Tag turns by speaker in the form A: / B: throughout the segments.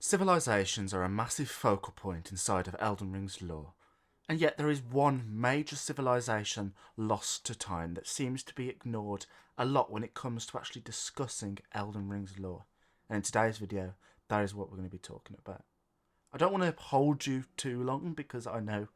A: Civilizations are a massive focal point inside of Elden Ring's lore, and yet there is one major civilization lost to time that seems to be ignored a lot when it comes to actually discussing Elden Ring's lore. And in today's video, that is what we're going to be talking about. I don't want to hold you too long because I know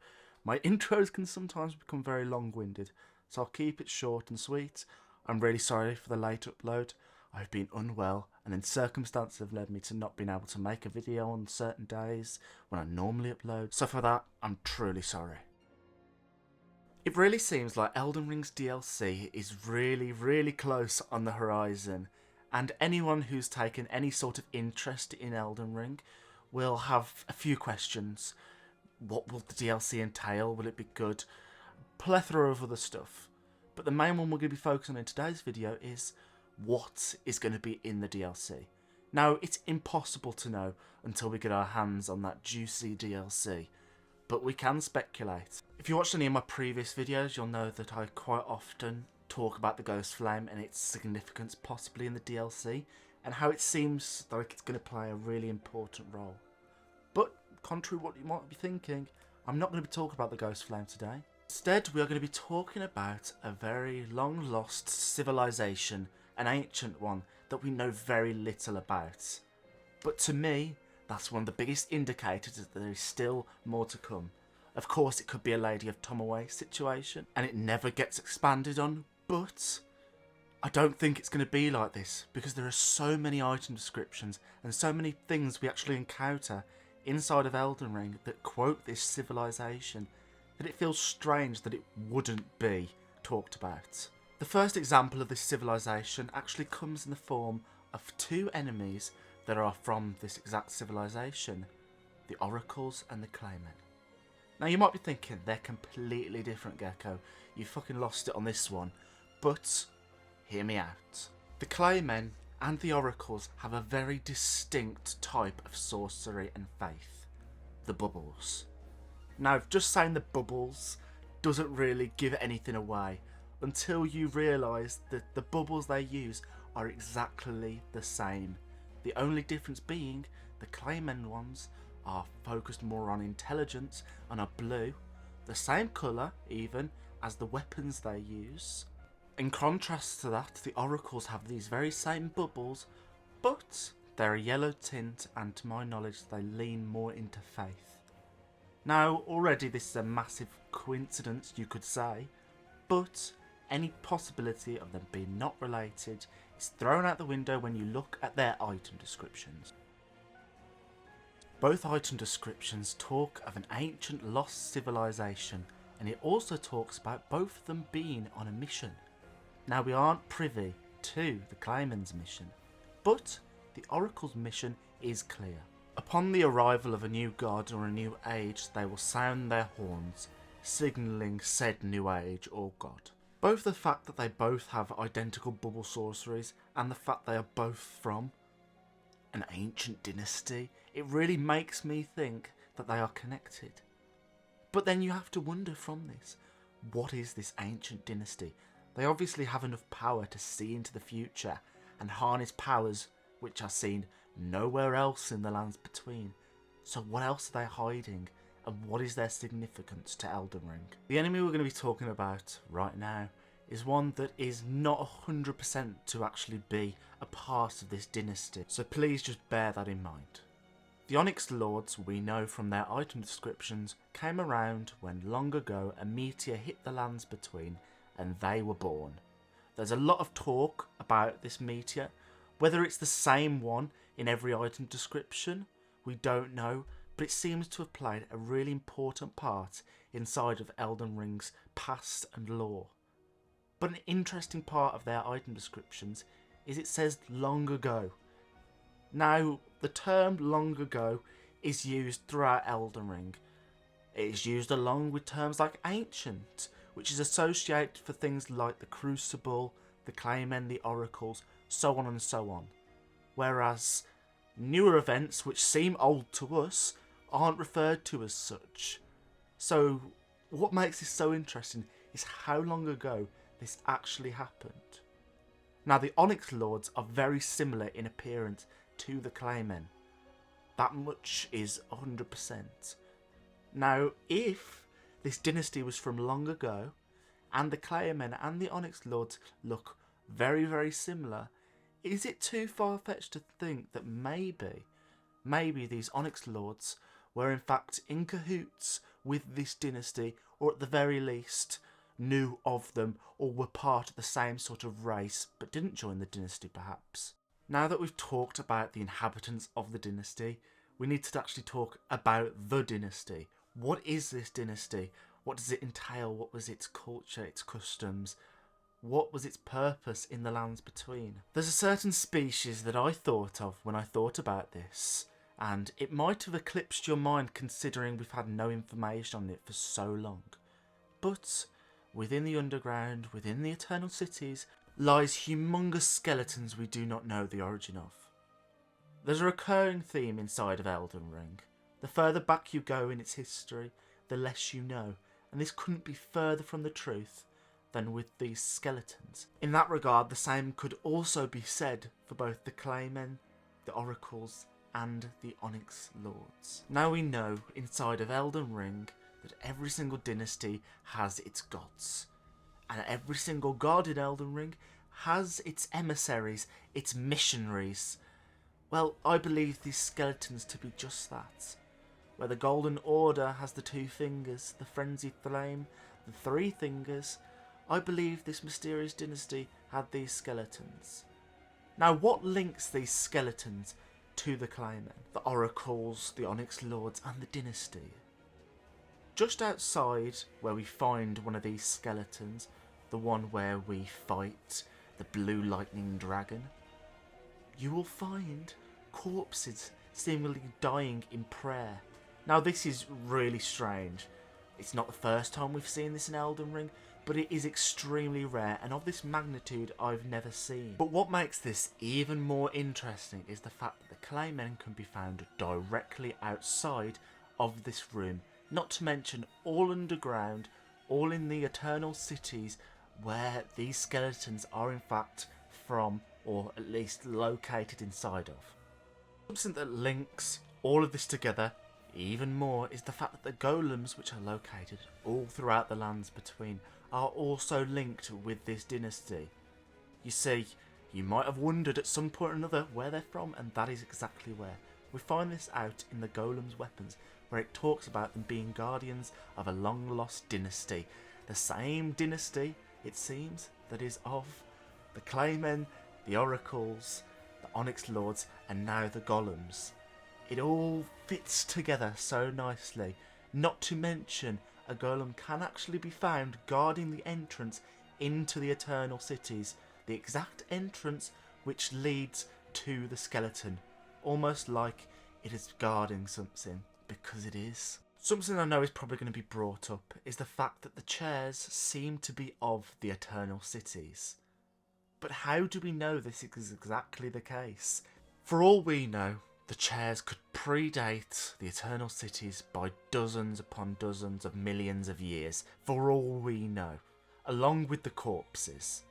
A: my intros can sometimes become very long-winded, so I'll keep it short and sweet. I'm really sorry for the late upload. I've been unwell, and then circumstances have led me to not being able to make a video on certain days when I normally upload, so for that, I'm truly sorry. It really seems like Elden Ring's DLC is really close on the horizon, and anyone who's taken any sort of interest in Elden Ring will have a few questions. What will the DLC entail? Will it be good? Plethora of other stuff. But the main one we're going to be focusing on in today's video is what is going to be in the DLC. Now, it's impossible to know until we get our hands on that juicy DLC, but we can speculate. If you watched any of my previous videos, you'll know that I quite often talk about the Ghost Flame and its significance possibly in the DLC, and how it seems like it's going to play a really important role. But, contrary to what you might be thinking, I'm not going to be talking about the Ghost Flame today. Instead, we are going to be talking about a very long-lost civilization, an ancient one that we know very little about. But to me, that's one of the biggest indicators that there is still more to come. Of course, it could be a Lady of Tomaway situation, and it never gets expanded on, but I don't think it's going to be like this, because there are so many item descriptions and so many things we actually encounter inside of Elden Ring that quote this civilization, that it feels strange that it wouldn't be talked about. The first example of this civilization actually comes in the form of two enemies that are from this exact civilization, the Oracles and the Claymen. Now you might be thinking, they're completely different, Gecko. You fucking lost it on this one. But hear me out. The Claymen and the Oracles have a very distinct type of sorcery and faith. The bubbles. Now, just saying the bubbles doesn't really give anything away until you realise that the bubbles they use are exactly the same. The only difference being the Claymen ones are focused more on intelligence and are blue, the same colour even as the weapons they use. In contrast to that, the Oracles have these very same bubbles, but they're a yellow tint, and to my knowledge they lean more into faith. Now, already this is a massive coincidence, you could say, but any possibility of them being not related is thrown out the window when you look at their item descriptions. Both item descriptions talk of an ancient lost civilization, and it also talks about both of them being on a mission. Now, we aren't privy to the Claymen's mission, but the Oracle's mission is clear. Upon the arrival of a new god or a new age, they will sound their horns, signalling said new age or god. Both the fact that they both have identical bubble sorceries and the fact they are both from an ancient dynasty, it really makes me think that they are connected. But then you have to wonder from this, what is this ancient dynasty? They obviously have enough power to see into the future and harness powers which are seen nowhere else in the lands between. So what else are they hiding, and what is their significance to Elden Ring? The enemy we're going to be talking about right now is one that is not 100% to actually be a part of this dynasty, so please just bear that in mind. The Onyx Lords, we know from their item descriptions, came around when long ago a meteor hit the lands between and they were born. There's a lot of talk about this meteor. Whether it's the same one in every item description, we don't know, but it seems to have played a really important part inside of Elden Ring's past and lore. But an interesting part of their item descriptions is it says long ago. Now, the term long ago is used throughout Elden Ring. It is used along with terms like ancient, which is associated for things like the Crucible, the Claymen, the Oracles, so on and so on. Whereas newer events which seem old to us aren't referred to as such. So what makes this so interesting is how long ago this actually happened. Now, the Onyx Lords are very similar in appearance to the Claymen. That much is 100%. Now, if this dynasty was from long ago, and the Claymen and the Onyx Lords look very, very similar, is it too far-fetched to think that maybe these Onyx Lords were in fact in cahoots with this dynasty, or at the very least knew of them, or were part of the same sort of race but didn't join the dynasty perhaps? Now that we've talked about the inhabitants of the dynasty, we need to actually talk about the dynasty. What is this dynasty? What does it entail? What was its culture, its customs? What was its purpose in the lands between? There's a certain species that I thought of when I thought about this, and it might have eclipsed your mind considering we've had no information on it for so long. But within the underground, within the eternal cities, lies humongous skeletons we do not know the origin of. There's a recurring theme inside of Elden Ring. The further back you go in its history, the less you know, and this couldn't be further from the truth than with these skeletons. In that regard, the same could also be said for both the Claymen, the Oracles, and the Onyx Lords. Now we know, inside of Elden Ring, that every single dynasty has its gods, and every single god in Elden Ring has its emissaries, its missionaries. Well, I believe these skeletons to be just that. Where the Golden Order has the 2 fingers, the Frenzied Flame, the 3 fingers, I believe this mysterious dynasty had these skeletons. Now, what links these skeletons to the Claymen, the Oracles, the Onyx Lords, and the dynasty? Just outside where we find one of these skeletons, the one where we fight the blue lightning dragon, you will find corpses seemingly dying in prayer. Now, this is really strange. It's not the first time we've seen this in Elden Ring, but it is extremely rare, and of this magnitude I've never seen. But what makes this even more interesting is the fact that the Claymen can be found directly outside of this room, not to mention all underground, all in the eternal cities where these skeletons are in fact from, or at least located inside of. Something that links all of this together even more is the fact that the golems, which are located all throughout the lands between, are also linked with this dynasty. You see, you might have wondered at some point or another where they're from, and that is exactly where. We find this out in the golem's weapons, where it talks about them being guardians of a long-lost dynasty. The same dynasty, it seems, that is of the Claymen, the Oracles, the Onyx Lords, and now the golems. It all fits together so nicely. Not to mention, a golem can actually be found guarding the entrance into the Eternal Cities, the exact entrance which leads to the skeleton, almost like it is guarding something, because it is. Something I know is probably going to be brought up is the fact that the chairs seem to be of the Eternal Cities. But how do we know this is exactly the case? For all we know, the chairs could predate the Eternal Cities by dozens upon dozens of millions of years, for all we know, along with the corpses.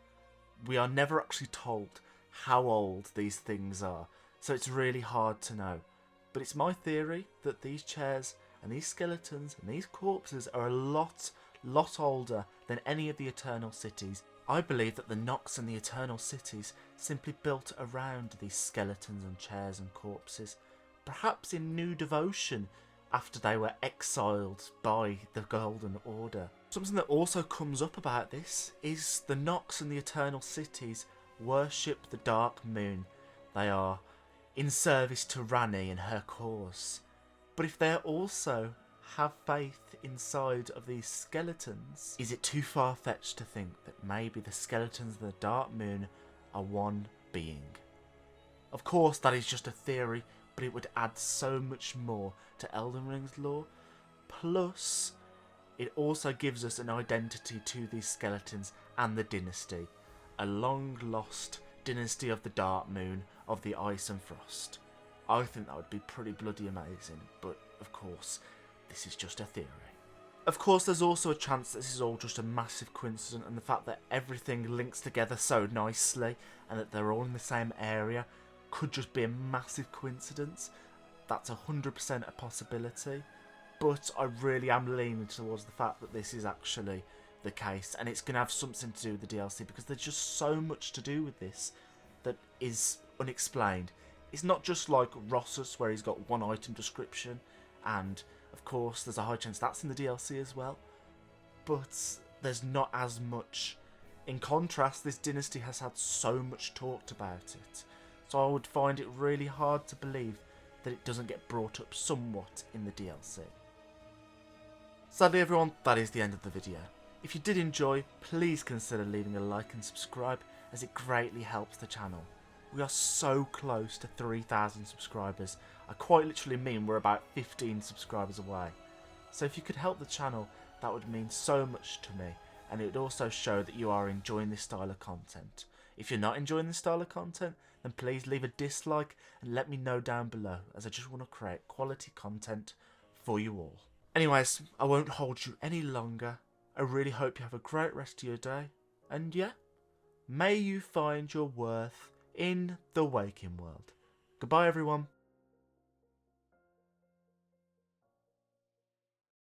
A: We are never actually told how old these things are, so it's really hard to know. But it's my theory that these chairs and these skeletons and these corpses are a lot older than any of the Eternal Cities. I believe that the Nox and the Eternal Cities simply built around these skeletons and chairs and corpses, perhaps in new devotion after they were exiled by the Golden Order. Something that also comes up about this is the Nox and the Eternal Cities worship the Dark Moon. They are in service to Ranni and her cause. But if they also have faith inside of these skeletons, is it too far-fetched to think that maybe the skeletons of the Dark Moon are one being? Of course, that is just a theory, but it would add so much more to Elden Ring's lore. Plus, it also gives us an identity to these skeletons and the dynasty. A long-lost dynasty of the Dark Moon, of the Ice and Frost. I think that would be pretty bloody amazing, but of course, this is just a theory. Of course, there's also a chance that this is all just a massive coincidence, and the fact that everything links together so nicely and that they're all in the same area could just be a massive coincidence. that's 100% a possibility, but I really am leaning towards the fact that this is actually the case, and it's going to have something to do with the DLC, because there's just so much to do with this that is unexplained. It's not just like Rossus, where he's got one item description, and of course there's a high chance that's in the DLC as well, but there's not as much. In contrast, this dynasty has had so much talked about it, so I would find it really hard to believe that it doesn't get brought up somewhat in the DLC. Sadly everyone, that is the end of the video. If you did enjoy, please consider leaving a like and subscribe, as it greatly helps the channel. We are so close to 3,000 subscribers. I quite literally mean we're about 15 subscribers away. So if you could help the channel, that would mean so much to me, and it would also show that you are enjoying this style of content. If you're not enjoying this style of content, then please leave a dislike and let me know down below, as I just want to create quality content for you all. Anyways, I won't hold you any longer. I really hope you have a great rest of your day, and yeah, may you find your worth in the waking world. Goodbye everyone.